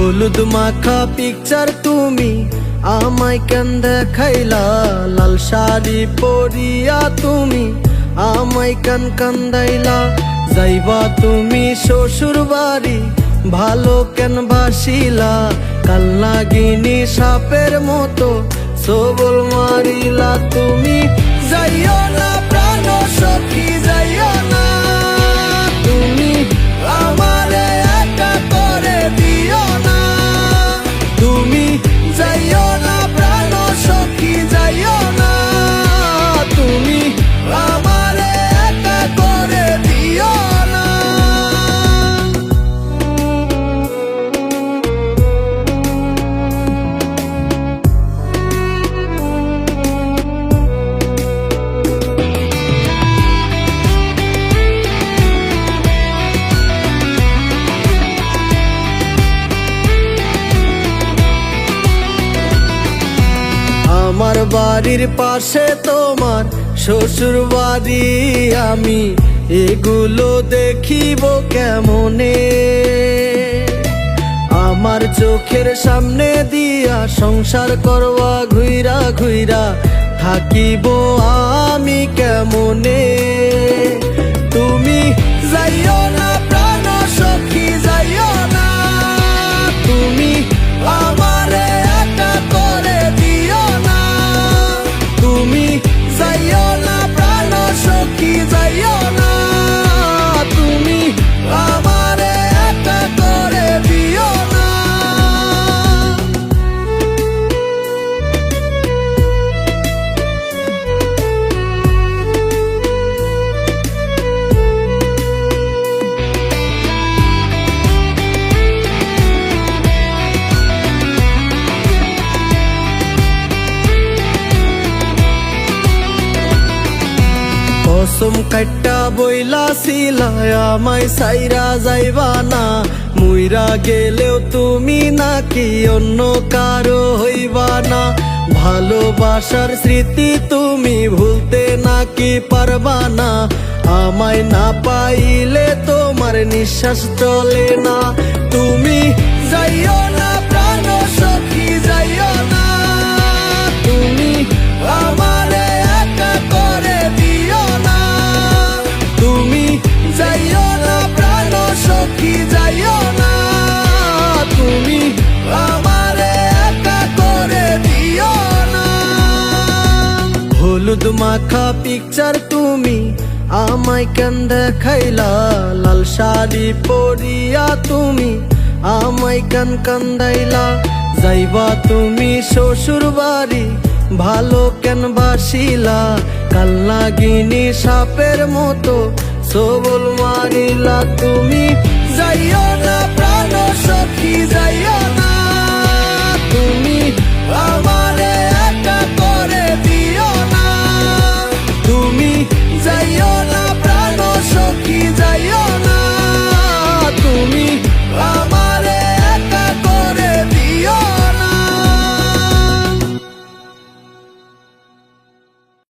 হলুদ মাখা পিকচার তুমি আমায় কেন দেখাইলা, লাল শাড়ি পরিয়া তুমি আমায় কেন কান্দাইলা। যাইবা তুমি শ্বশুর বাড়ি ভালো কেন বাসিলা, কাল নাগিনী সাপের মতো সবল মারিলা। তুমি যাইও না প্রাণ সখী যাইও না, তুমি আমারে একা করে দিও না। তুমি যাইও না প্রাণ সখী যাইও না, তুমি আমারে একা করে দিও না। আমার বাড়ির পাশে তোমার শ্বশুর বাড়ি, আমি এগুলো দেখিব কেমনে? আমার চোখের সামনে দিয়া সংসার করবা ঘুইরা ঘুইরা থাকিব আমি কেমনে? তুমি যাইও না প্রাণ সখী যাইও না, তুমি আমারে একা করে দিও না। তুমি যাইও না প্রাণ সখী যাইও না, তুমি আমারে একা করে দিও না। কসম কাইটা বইলাছিলা আমায় সাইরা যাইবা না, মুইরা গেলেও তুমি নাকি অন্য কারো হইবা না। ভালোবাসার স্মৃতি তুমি ভুলতে নাকি পারবা না, আমায় না পাইলে তোমার নিঃশ্বাস চলে না। তুমি যাইও না প্রাণ সখী যাইও না, তুমি আমারে একা করে দিও না। তুমি যাইও না প্রাণ সখী যাইও না, তুমি আমারে একা করে দিও না। হলুদ মাখা পিকচার তুমি আমায় কেন দেখাইলা, লাল শাড়ি পরিয়া তুমি আমায় কেন কান্দাইলা। যাইবা তুমি শ্বশুর বাড়ি ভালো কেন বাসিলা, কাল নাগিনী সাপের মতো সবল মারিলা। তুমি